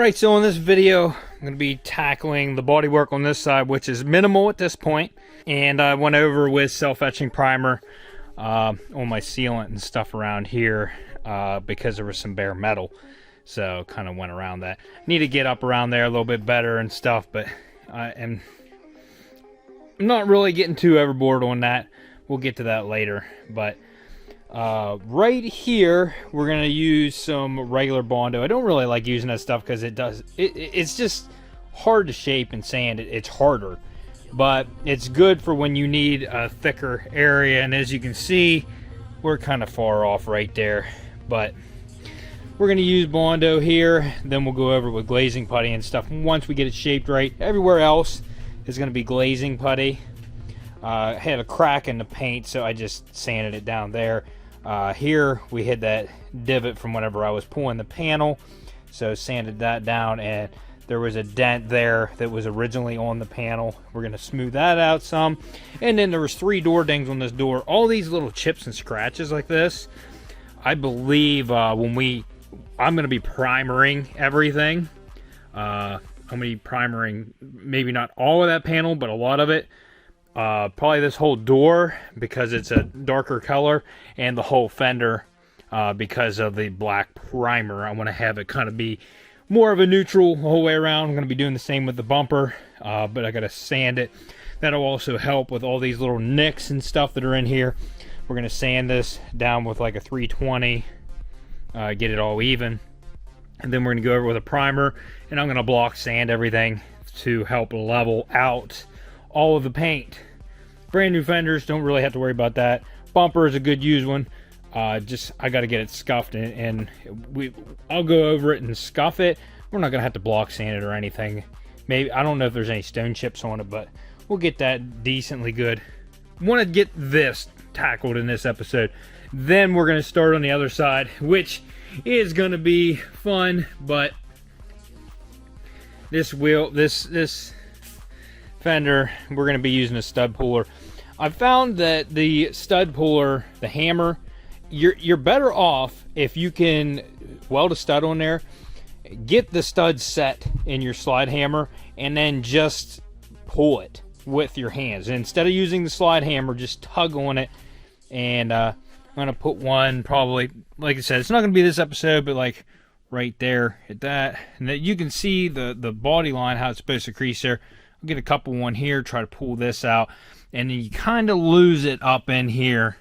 Alright, so in this video, I'm going to be tackling the bodywork on this side, which is minimal at this point. And I went over with self-etching primer on my sealant and stuff around here because there was some bare metal. So kind of went around that. Need to get up around there a little bit better and stuff, but I'm not really getting too overboard on that. We'll get to that later. But right here, we're going to use some regular Bondo. I don't really like using that stuff because it's just hard to shape and sand. It's harder. But it's good for when you need a thicker area. And as you can see, we're kind of far off right there. But we're going to use Bondo here. Then we'll go over with glazing putty and stuff once we get it shaped right. Everywhere else is going to be glazing putty. I had a crack in the paint, so I just sanded it down there. Here we hit that divot from whenever I was pulling the panel, so sanded that down, and there was a dent there that was originally on the panel. We're going to smooth that out some. And then there was 3 door dings on this door. All these little chips and scratches like this, I believe I'm going to be primering everything. I'm going to be primering maybe not all of that panel, but a lot of it. Probably this whole door because it's a darker color, and the whole fender because of the black primer. I want to have it kind of be more of a neutral the whole way around. I'm going to be doing the same with the bumper, but I got to sand it. That'll also help with all these little nicks and stuff that are in here. We're going to sand this down with like a 320, get it all even. And then we're going to go over with a primer, and I'm going to block sand everything to help level out all of the paint. Brand new fenders, don't really have to worry about that. Bumper is a good used one. I got to get it scuffed, and I'll go over it and scuff it. We're not gonna have to block sand it or anything. Maybe, I don't know if there's any stone chips on it, but we'll get that decently good. Want to get this tackled in this episode. Then we're gonna start on the other side, which is gonna be fun. But this fender, we're going to be using a stud puller. I found that the stud puller, the hammer, you're better off if you can weld a stud on there, get the stud set in your slide hammer, and then just pull it with your hands. And instead of using the slide hammer, just tug on it. And I'm going to put one probably, like I said, it's not going to be this episode, but like right there at that. And that you can see the body line, how it's supposed to crease there. I'll get a couple one here, try to pull this out, and then you kind of lose it up in here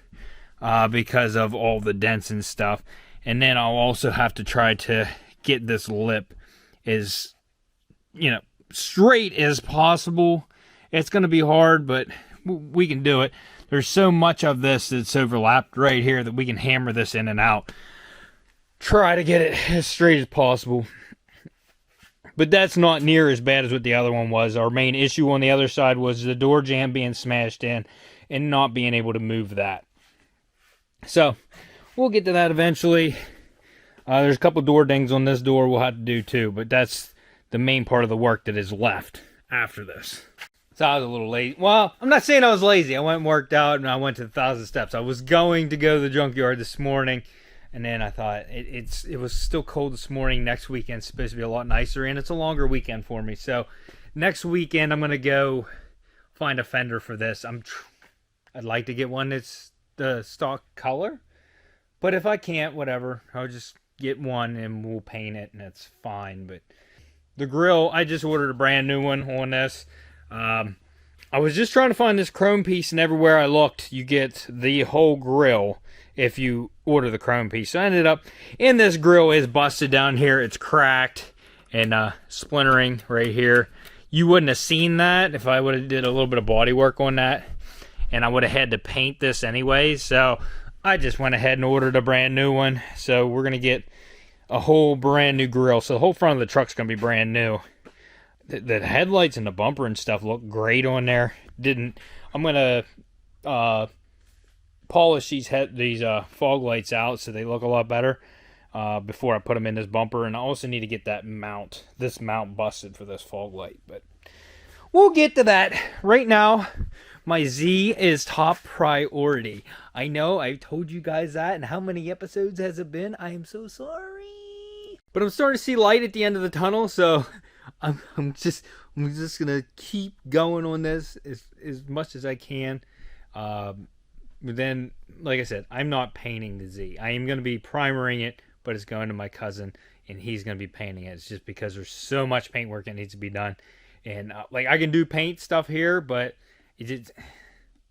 because of all the dents and stuff. And then I'll also have to try to get this lip as, straight as possible. It's going to be hard, but we can do it. There's so much of this that's overlapped right here that we can hammer this in and out. Try to get it as straight as possible. But that's not near as bad as what the other one was. Our main issue on the other side was the door jamb being smashed in and not being able to move that. So, we'll get to that eventually. There's a couple door dings on this door we'll have to do too, but that's the main part of the work that is left after this. So I was a little lazy. Well, I'm not saying I was lazy. I went and worked out and I went to the 1,000 steps. I was going to go to the junkyard this morning. And then I thought, it was still cold this morning. Next weekend's supposed to be a lot nicer, and it's a longer weekend for me. So next weekend, I'm going to go find a fender for this. I'd like to get one that's the stock color. But if I can't, whatever. I'll just get one, and we'll paint it, and it's fine. But the grill, I just ordered a brand new one on this. I was just trying to find this chrome piece, and everywhere I looked, you get the whole grill if you order the chrome piece. So I ended up, and this grill is busted down here. It's cracked and splintering right here. You wouldn't have seen that if I would have did a little bit of body work on that. And I would have had to paint this anyway. So I just went ahead and ordered a brand new one. So we're going to get a whole brand new grill. So the whole front of the truck's going to be brand new. The headlights and the bumper and stuff look great on there. I'm going to polish these fog lights out so they look a lot better before I put them in this bumper. And I also need to get this mount busted for this fog light. But we'll get to that. Right now, my Z is top priority. I know, I've told you guys that. And how many episodes has it been? I am so sorry. But I'm starting to see light at the end of the tunnel, so I'm just gonna keep going on this as much as I can. But then, like I said, I'm not painting the Z. I am gonna be primering it, but it's going to my cousin, and he's gonna be painting it. It's just because there's so much paint work that needs to be done, and like I can do paint stuff here, but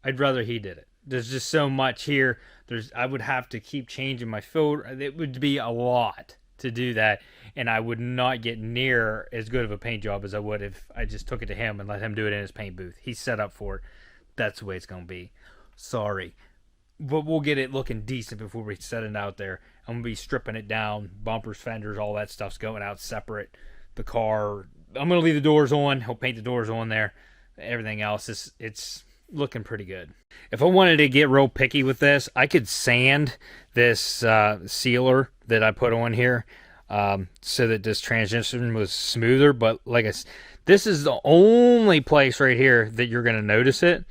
I'd rather he did it. There's just so much here. I would have to keep changing my filter. It would be a lot to do that, and I would not get near as good of a paint job as I would if I just took it to him and let him do it in his paint booth. He's set up for it. That's the way it's gonna be. Sorry, but we'll get it looking decent before we set it out there. I'm gonna be stripping it down, bumpers, fenders, all that stuff's going out separate. The car, I'm gonna leave the doors on. He'll paint the doors on there. Everything else it's looking pretty good. If I wanted to get real picky with this, I could sand this sealer that I put on here so that this transition was smoother. But like this is the only place right here that you're going to notice it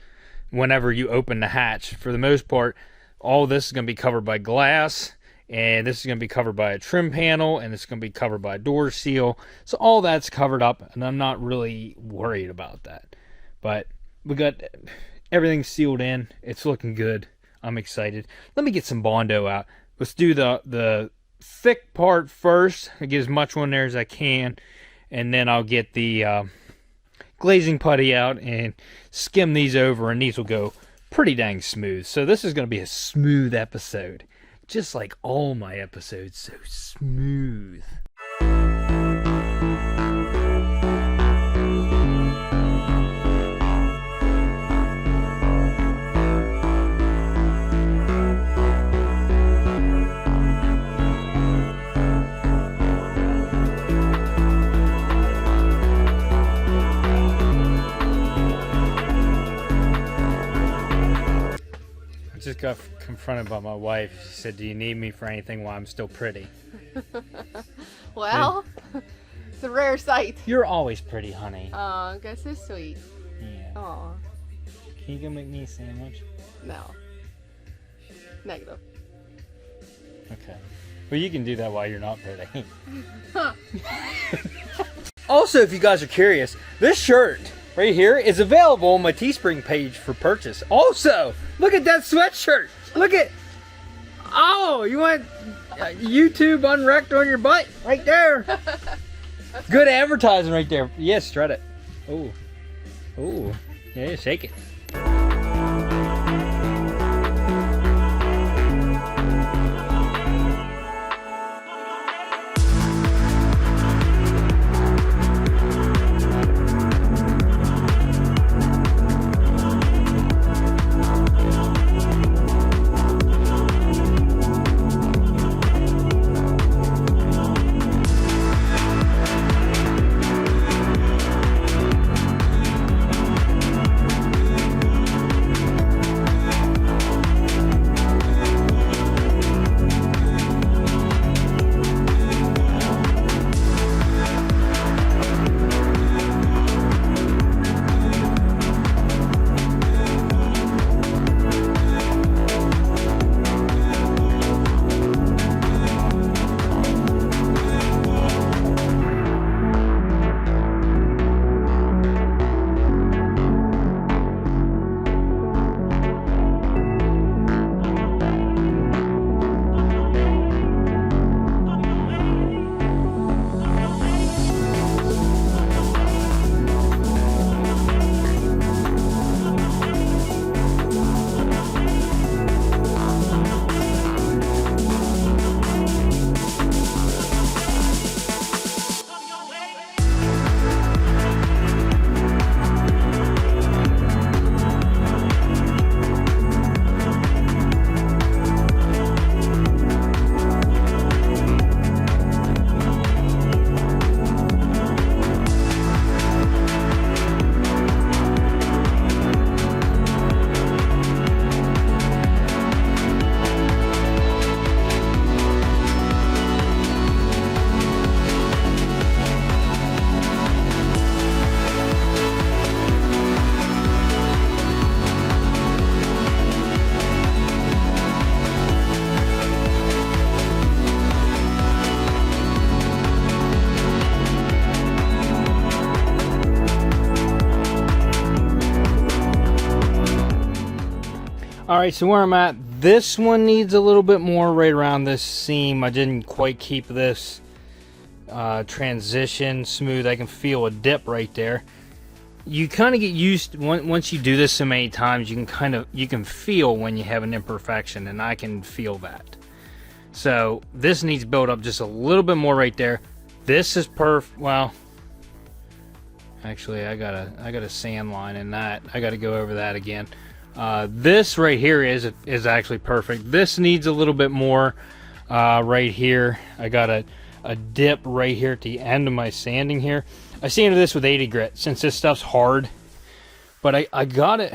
whenever you open the hatch. For the most part, all this is going to be covered by glass, and this is going to be covered by a trim panel, and it's going to be covered by a door seal. So all that's covered up, and I'm not really worried about that. But we got everything sealed in. It's looking good. I'm excited. Let me get some Bondo out. Let's do the thick part first. I get as much on there as I can, and then I'll get the glazing putty out and skim these over, and these will go pretty dang smooth. So this is going to be a smooth episode, just like all my episodes. So smooth. Just got confronted by my wife. She said, "Do you need me for anything while I'm still pretty?" Well, it's a rare sight. You're always pretty, honey. Oh, that's so sweet. Yeah. Aw. Can you go make me a sandwich? No. Negative. Okay. Well, you can do that while you're not pretty. Also, if you guys are curious, this shirt right here is available on my Teespring page for purchase. Also, look at that sweatshirt. Look at, oh, you want YouTube unwrecked on your butt right there. Good advertising right there. Yes, strut it. Oh, oh, yeah, shake it. All right, so where I'm at, this one needs a little bit more right around this seam. I didn't quite keep this transition smooth. I can feel a dip right there. You kind of get used, once you do this so many times, you can feel when you have an imperfection, and I can feel that. So this needs build up just a little bit more right there. This is perfect. Well, actually, I got a sand line in that. I got to go over that again. This right here is actually perfect. This needs a little bit more right here. I got a dip right here at the end of my sanding here. I sanded this with 80 grit since this stuff's hard, but I got it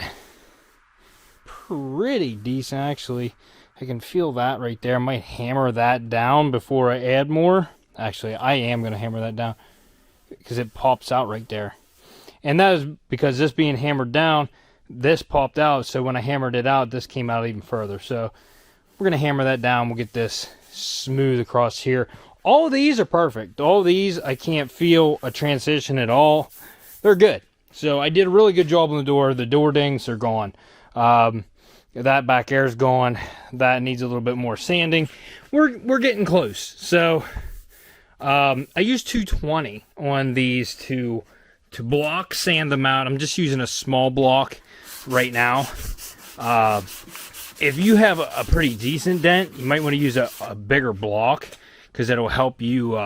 pretty decent actually. I can feel that right there. I might hammer that down before I add more. Actually, I am going to hammer that down because it pops out right there. And that is because this being hammered down, this popped out. So when I hammered it out, this came out even further. So we're going to hammer that down. We'll get this smooth across here. All of these are perfect. All of these, I can't feel a transition at all. They're good. So I did a really good job on the door. The door dings are gone. That back air is gone. That needs a little bit more sanding. We're getting close. So I used 220 on these to block sand them out. I'm just using a small block right now. If you have a pretty decent dent, you might want to use a bigger block, because it'll help you,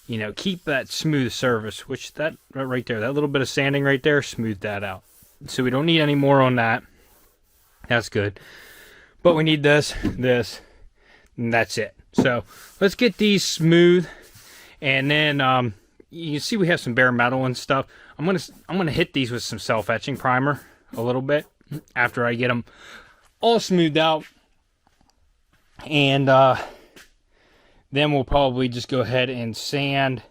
you know, keep that smooth surface, which that right there, that little bit of sanding right there, smoothed that out. So we don't need any more on that. That's good. But we need this, and that's it. So let's get these smooth. And then you can see we have some bare metal and stuff. I'm gonna hit these with some self-etching primer a little bit after I get them all smoothed out. And then we'll probably just go ahead and sand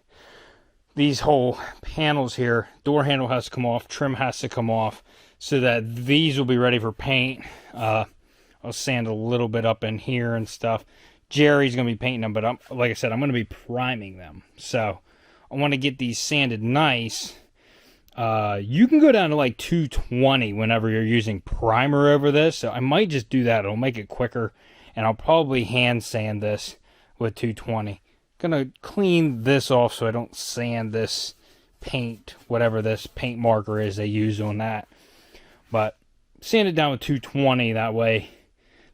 these whole panels here. Door handle has to come off, trim has to come off, so that these will be ready for paint. I'll sand a little bit up in here and stuff. Jerry's going to be painting them, but like I said, I'm going to be priming them. So I want to get these sanded nice. You can go down to like 220 whenever you're using primer over this. So I might just do that. It'll make it quicker. And I'll probably hand sand this with 220. Gonna clean this off so I don't sand this paint, whatever this paint marker is they use on that. But sand it down with 220, that way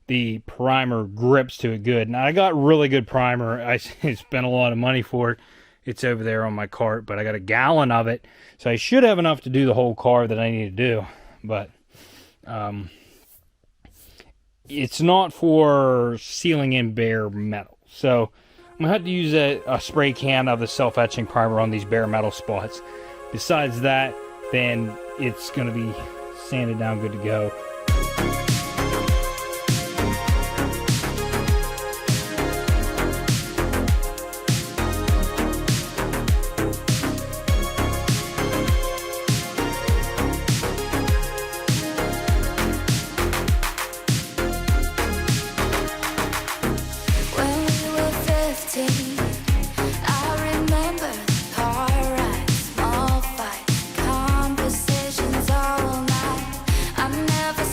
the primer grips to it good. Now I got really good primer. I spent a lot of money for it. It's over there on my cart, but I got a gallon of it, so I should have enough to do the whole car that I need to do. But it's not for sealing in bare metal. So I'm going to have to use a spray can of the self-etching primer on these bare metal spots. Besides that, then it's going to be sanded down good to go. Never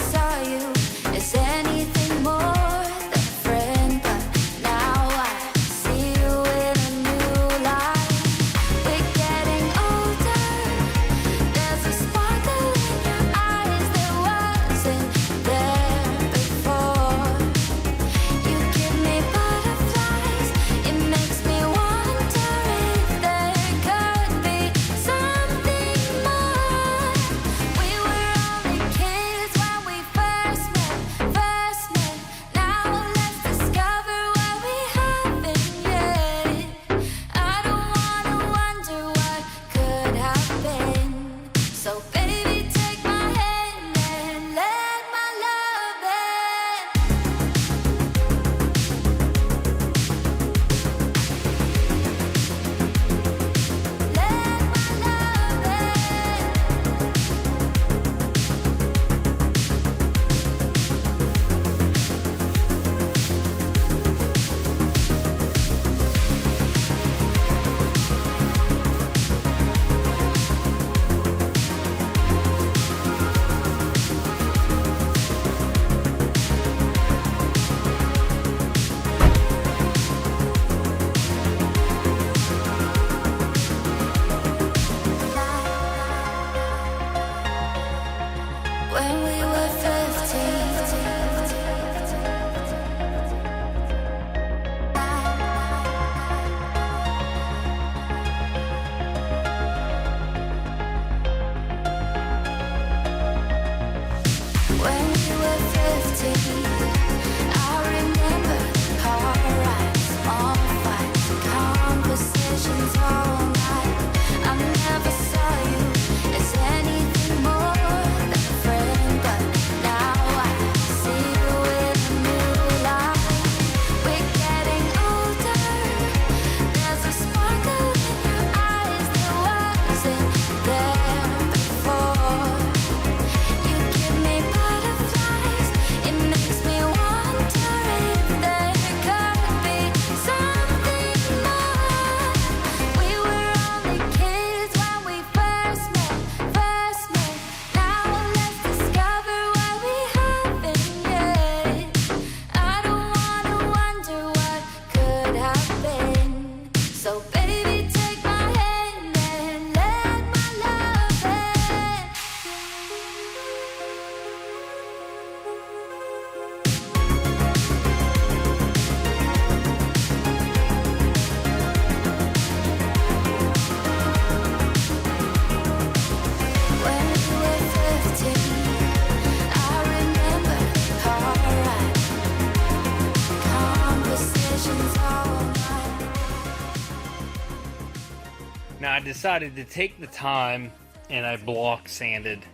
decided to take the time and I block sanded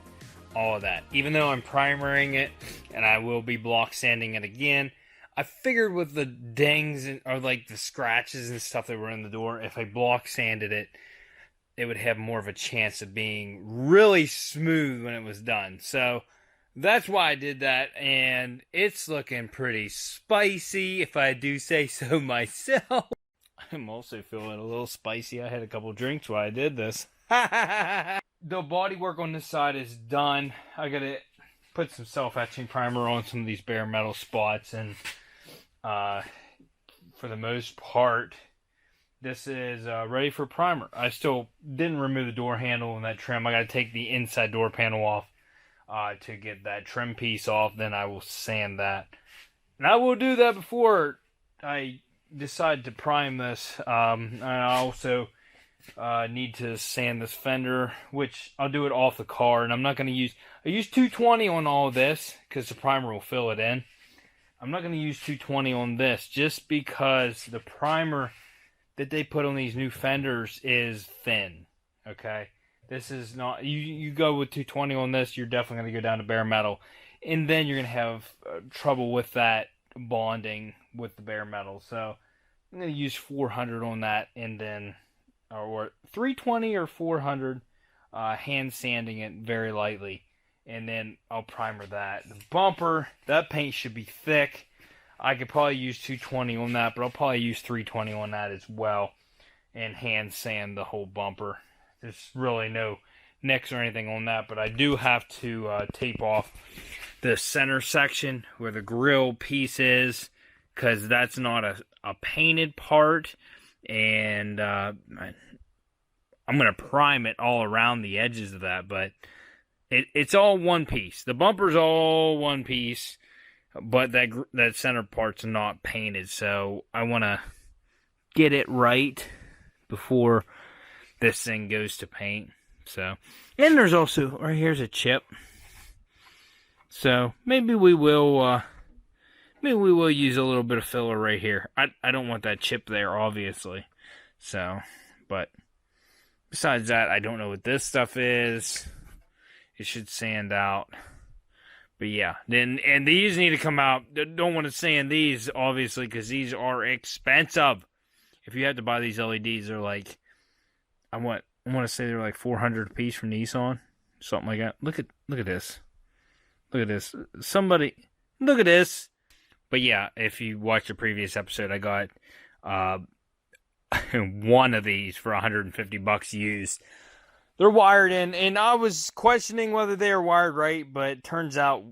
all of that. Even though I'm primering it and I will be block sanding it again, I figured with the dings or like the scratches and stuff that were in the door, if I block sanded it, it would have more of a chance of being really smooth when it was done. So that's why I did that, and it's looking pretty spicy, if I do say so myself. I'm also feeling a little spicy. I had a couple drinks while I did this. The bodywork on this side is done. I gotta put some self-etching primer on some of these bare metal spots, and for the most part, this is ready for primer. I still didn't remove the door handle and that trim. I gotta take the inside door panel off to get that trim piece off. Then I will sand that, and I will do that before I decide to prime this. I also need to sand this fender, which I'll do it off the car, and I'm not going to use, I use 220 on all of this because the primer will fill it in. I'm not going to use 220 on this just because the primer that they put on these new fenders is thin. Okay, this is not, you go with 220 on this, you're definitely going to go down to bare metal, and then you're going to have trouble with that bonding with the bare metal. So I'm going to use 400 on that, and then or 320 or 400, hand sanding it very lightly, and then I'll primer that. The bumper, that paint should be thick. I could probably use 220 on that, but I'll probably use 320 on that as well, and hand sand the whole bumper. There's really no nicks or anything on that, but I do have to tape off the center section where the grill piece is, because that's not a painted part, and I'm going to prime it all around the edges of that, but it's all one piece. The bumper's all one piece, but that center part's not painted, so I want to get it right before this thing goes to paint. So, and there's also, right here's a chip, so maybe we will use a little bit of filler right here. I don't want that chip there, obviously. So, but besides that, I don't know what this stuff is. It should sand out. But yeah, and these need to come out. Don't want to sand these, obviously, because these are expensive. If you have to buy these LEDs, they're like, I want to say they're like $400 a piece from Nissan, something like that. Look at this. Look at this. Somebody, look at this. But yeah, if you watch the previous episode, I got one of these for $150 used. They're wired in, and I was questioning whether they are wired right, but it turns out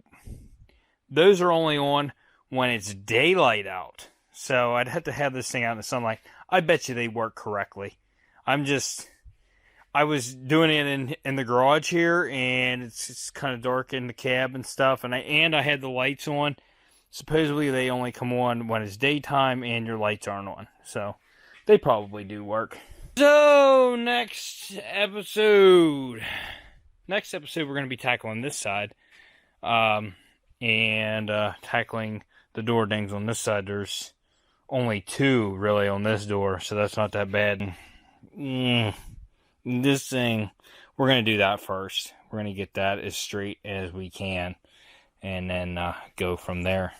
those are only on when it's daylight out. So I'd have to have this thing out in the sunlight. I bet you they work correctly. I was doing it in the garage here, and it's kind of dark in the cab and stuff, and I had the lights on. Supposedly they only come on when it's daytime and your lights aren't on. So they probably do work. So next episode we're going to be tackling this side. And tackling the door dings on this side. There's only 2 really on this door, so that's not that bad. This thing, we're going to do that first. We're going to get that as straight as we can, and then go from there.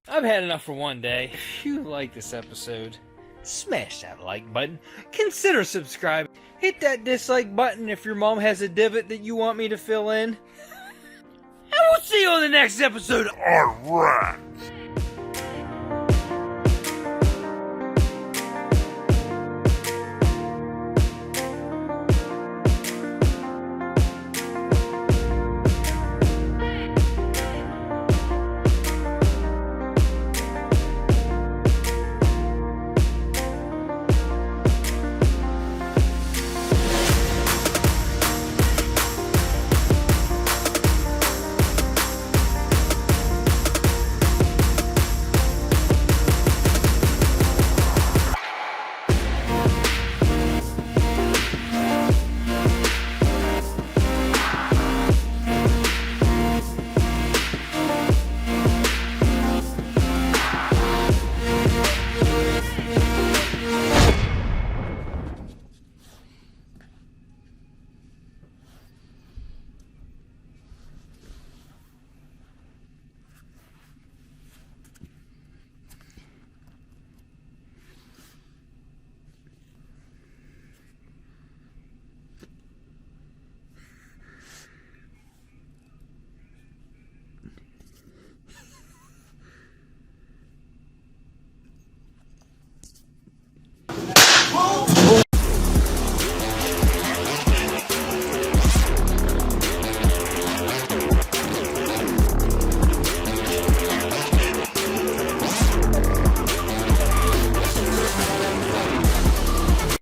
I've had enough for one day. If you like this episode, smash that like button. Consider subscribing. Hit that dislike button if your mom has a divot that you want me to fill in. And we'll see you on the next episode. Alright.